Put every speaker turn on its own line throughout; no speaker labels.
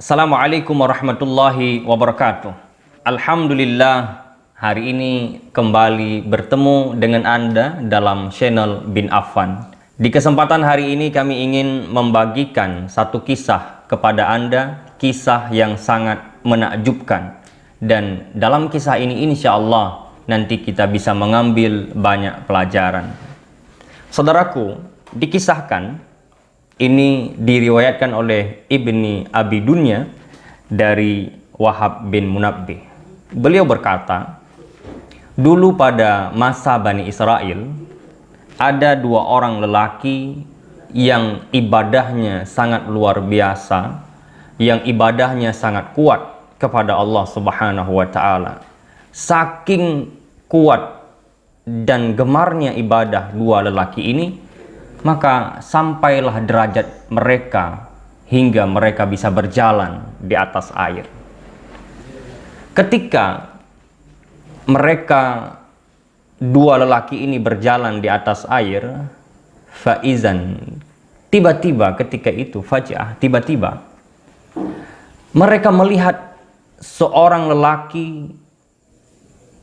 Assalamualaikum warahmatullahi wabarakatuh. Alhamdulillah, hari ini kembali bertemu dengan Anda dalam channel Bin Affan. Di kesempatan hari ini kami ingin membagikan satu kisah kepada Anda, kisah yang sangat menakjubkan. Dan dalam kisah ini insya Allah nanti kita bisa mengambil banyak pelajaran. Saudaraku, dikisahkan, ini diriwayatkan oleh Ibni Abi Dunya dari Wahab bin Munabbih. Beliau berkata, dulu pada masa Bani Israel, ada dua orang lelaki yang ibadahnya sangat luar biasa, yang ibadahnya sangat kuat kepada Allah Subhanahu wa Ta'ala. Saking kuat dan gemarnya ibadah dua lelaki ini, maka sampailah derajat mereka hingga mereka bisa berjalan di atas air. Ketika mereka dua lelaki ini berjalan di atas air, faizan, tiba-tiba ketika itu, faj'ah, tiba-tiba mereka melihat seorang lelaki,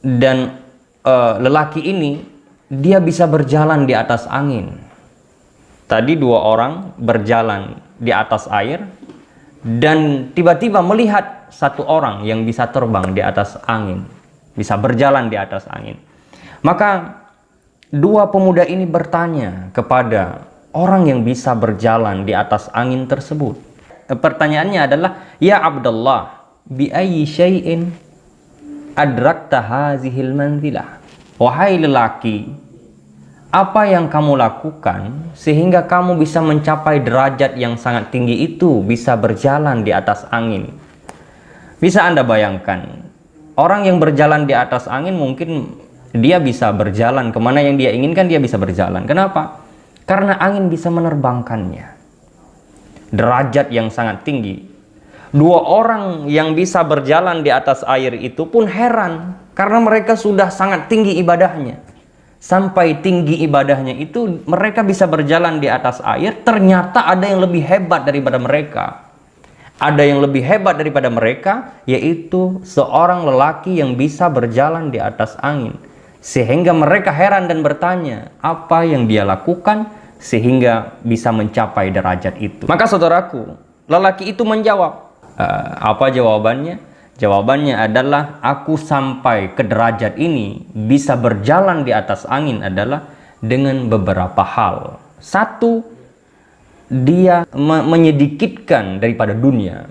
dan lelaki ini dia bisa berjalan di atas angin. Tadi dua orang berjalan di atas air, dan tiba-tiba melihat satu orang yang bisa terbang di atas angin, bisa berjalan di atas angin. Maka dua pemuda ini bertanya kepada orang yang bisa berjalan di atas angin tersebut. Pertanyaannya adalah, ya Abdullah, bi ayyi syai'in adrakta hazihil manzilah. Wahai lelaki, apa yang kamu lakukan sehingga kamu bisa mencapai derajat yang sangat tinggi itu, bisa berjalan di atas angin? Bisa Anda bayangkan, orang yang berjalan di atas angin mungkin dia bisa berjalan kemana yang dia inginkan, dia bisa berjalan. Kenapa? Karena angin bisa menerbangkannya. Derajat yang sangat tinggi. Dua orang yang bisa berjalan di atas air itu pun heran, karena mereka sudah sangat tinggi ibadahnya. Sampai tinggi ibadahnya itu mereka bisa berjalan di atas air, ternyata ada yang lebih hebat daripada mereka. Ada yang lebih hebat daripada mereka, yaitu seorang lelaki yang bisa berjalan di atas angin. Sehingga mereka heran dan bertanya, apa yang dia lakukan sehingga bisa mencapai derajat itu. Maka saudaraku, lelaki itu menjawab. Apa jawabannya? Jawabannya adalah, aku sampai ke derajat ini, bisa berjalan di atas angin adalah dengan beberapa hal. Satu, dia menyedikitkan daripada dunia.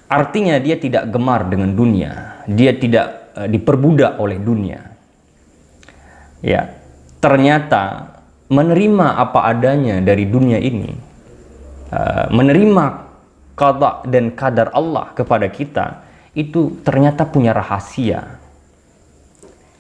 Artinya dia tidak gemar dengan dunia. Dia tidak diperbudak oleh dunia. Ya, ternyata menerima apa adanya dari dunia ini, menerima qada dan qadar Allah kepada kita, itu ternyata punya rahasia.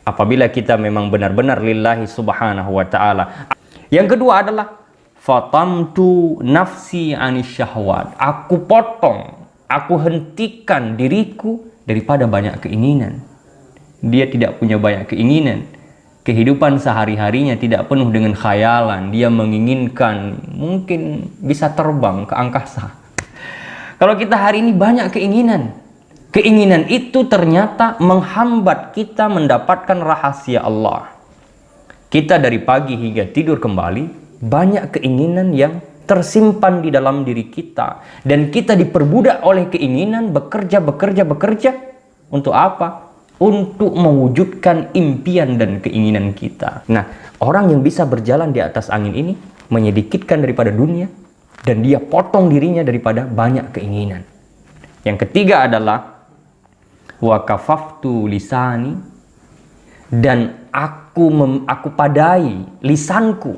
Apabila kita memang benar-benar lillahi subhanahu wa ta'ala. Yang kedua adalah fatamtu nafsi anis syahwat. Aku potong, aku hentikan diriku daripada banyak keinginan. Dia tidak punya banyak keinginan. Kehidupan sehari-harinya tidak penuh dengan khayalan. Dia menginginkan mungkin bisa terbang ke angkasa. Kalau kita hari ini banyak keinginan, keinginan itu ternyata menghambat kita mendapatkan rahasia Allah. Kita dari pagi hingga tidur kembali, banyak keinginan yang tersimpan di dalam diri kita. Dan kita diperbudak oleh keinginan, bekerja. Untuk apa? Untuk mewujudkan impian dan keinginan kita. Nah, orang yang bisa berjalan di atas angin ini, menyedikitkan daripada dunia, dan dia potong dirinya daripada banyak keinginan. Yang ketiga adalah wa kafaftu lisani, dan aku padai lisanku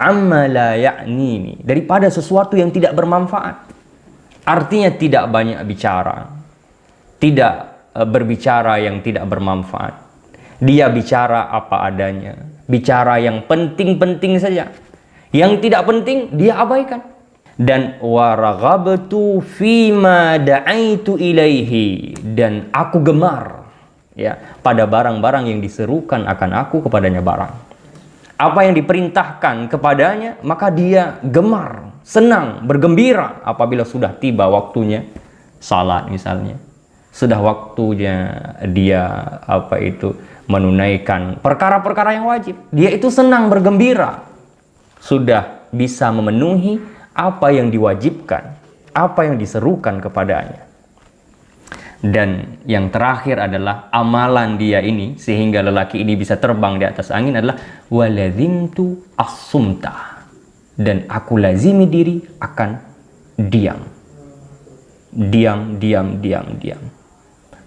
amma la ya'nini, daripada sesuatu yang tidak bermanfaat. Artinya tidak banyak bicara, tidak berbicara yang tidak bermanfaat. Dia bicara apa adanya, bicara yang penting-penting saja, yang tidak penting dia abaikan. Dan waraghabtu fima da'aitu ilaihi, dan aku gemar ya pada barang-barang yang diserukan akan aku kepadanya barang. Apa yang diperintahkan kepadanya, maka dia gemar. senang, bergembira apabila sudah tiba waktunya salat misalnya. Sudah waktunya dia menunaikan perkara-perkara yang wajib. Dia itu senang, bergembira. Sudah bisa memenuhi apa yang diwajibkan, apa yang diserukan kepadanya. Dan yang terakhir adalah amalan dia ini sehingga lelaki ini bisa terbang di atas angin adalah walazimtu as-sumta, dan aku lazimi diri akan diam. Diam.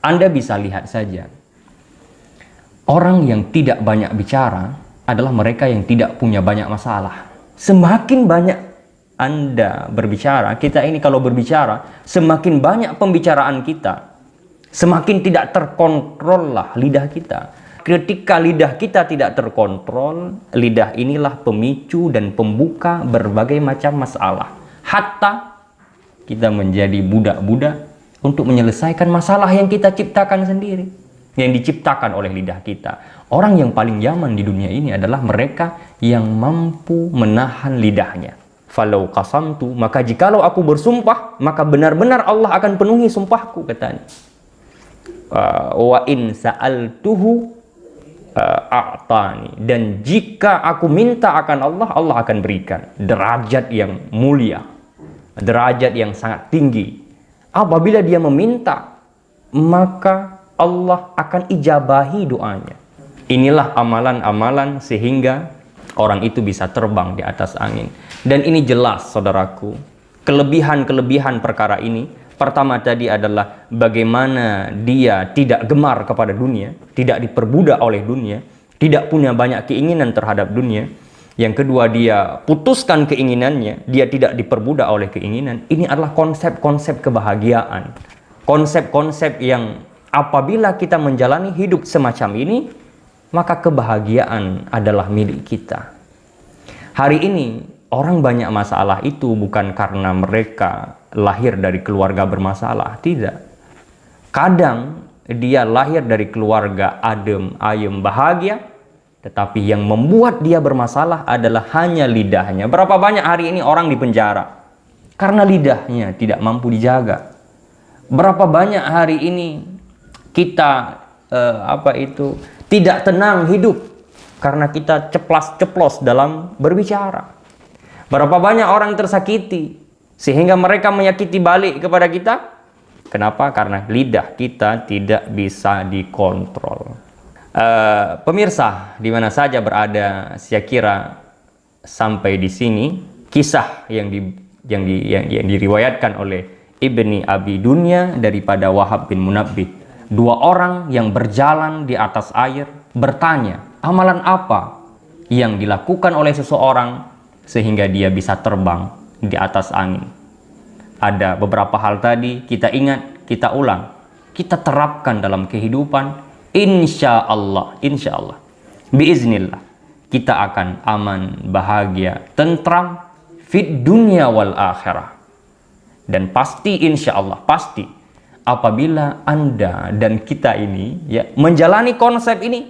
Anda bisa lihat saja, orang yang tidak banyak bicara adalah mereka yang tidak punya banyak masalah. Semakin banyak Anda berbicara, kita ini kalau berbicara, semakin banyak pembicaraan kita, semakin tidak terkontrol lah lidah kita. Ketika lidah kita tidak terkontrol, lidah inilah pemicu dan pembuka berbagai macam masalah. Hatta kita menjadi budak-budak untuk menyelesaikan masalah yang kita ciptakan sendiri, yang diciptakan oleh lidah kita. Orang yang paling nyaman di dunia ini adalah mereka yang mampu menahan lidahnya. Falau qasamtu, maka jikalau aku bersumpah, maka benar-benar Allah akan penuhi sumpahku, katanya. Wa in sa'altuhu a'tani, dan jika aku minta akan Allah, Allah akan berikan. Derajat yang mulia, derajat yang sangat tinggi. Apabila dia meminta, maka Allah akan ijabahi doanya. Inilah amalan-amalan sehingga orang itu bisa terbang di atas angin. Dan ini jelas, saudaraku, kelebihan-kelebihan perkara ini. Pertama tadi adalah bagaimana dia tidak gemar kepada dunia, tidak diperbudak oleh dunia, tidak punya banyak keinginan terhadap dunia. Yang kedua, dia putuskan keinginannya, dia tidak diperbudak oleh keinginan. Ini adalah konsep-konsep kebahagiaan. Konsep-konsep yang apabila kita menjalani hidup semacam ini, maka kebahagiaan adalah milik kita. Hari ini, orang banyak masalah itu bukan karena mereka lahir dari keluarga bermasalah, tidak. Kadang dia lahir dari keluarga adem, ayem, bahagia, tetapi yang membuat dia bermasalah adalah hanya lidahnya. Berapa banyak hari ini orang di penjara karena lidahnya tidak mampu dijaga. Berapa banyak hari ini kita tidak tenang hidup karena kita ceplas-ceplos dalam berbicara. Berapa banyak orang tersakiti sehingga mereka menyakiti balik kepada kita. Kenapa? Karena lidah kita tidak bisa dikontrol. Pemirsa, di mana saja berada, saya kira sampai di sini kisah yang diriwayatkan oleh Ibni Abi Dunya daripada Wahab bin Munabbih. Dua orang yang berjalan di atas air bertanya, amalan apa yang dilakukan oleh seseorang sehingga dia bisa terbang di atas angin. Ada beberapa hal tadi kita ingat, kita ulang, kita terapkan dalam kehidupan. Insya Allah, biiznillah, kita akan aman, bahagia, tentram fit dunia wal akhirah. Dan pasti, insya Allah, pasti apabila Anda dan kita ini menjalani konsep ini,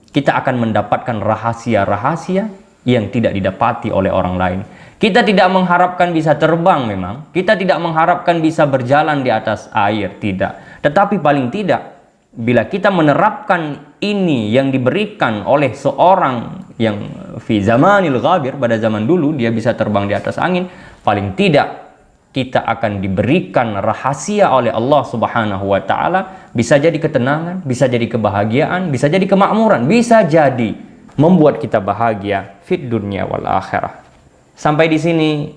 kita akan mendapatkan rahasia-rahasia yang tidak didapati oleh orang lain. Kita tidak mengharapkan bisa terbang memang, kita tidak mengharapkan bisa berjalan di atas air, tidak. Tetapi paling tidak, bila kita menerapkan ini yang diberikan oleh seorang yang fi zamanil ghabir, pada zaman dulu dia bisa terbang di atas angin, paling tidak kita akan diberikan rahasia oleh Allah Subhanahu wa Ta'ala. Bisa jadi ketenangan, bisa jadi kebahagiaan, bisa jadi kemakmuran, bisa jadi membuat kita bahagia fit dunya wal akhirah. Sampai di sini,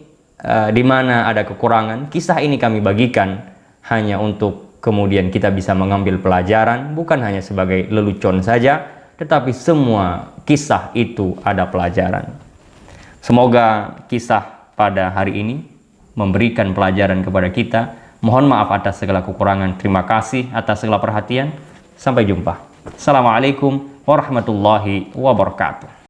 di mana ada kekurangan, kisah ini kami bagikan hanya untuk kemudian kita bisa mengambil pelajaran, bukan hanya sebagai lelucon saja, tetapi semua kisah itu ada pelajaran. Semoga kisah pada hari ini memberikan pelajaran kepada kita. Mohon maaf atas segala kekurangan. Terima kasih atas segala perhatian. Sampai jumpa. Assalamualaikum warahmatullahi wabarakatuh.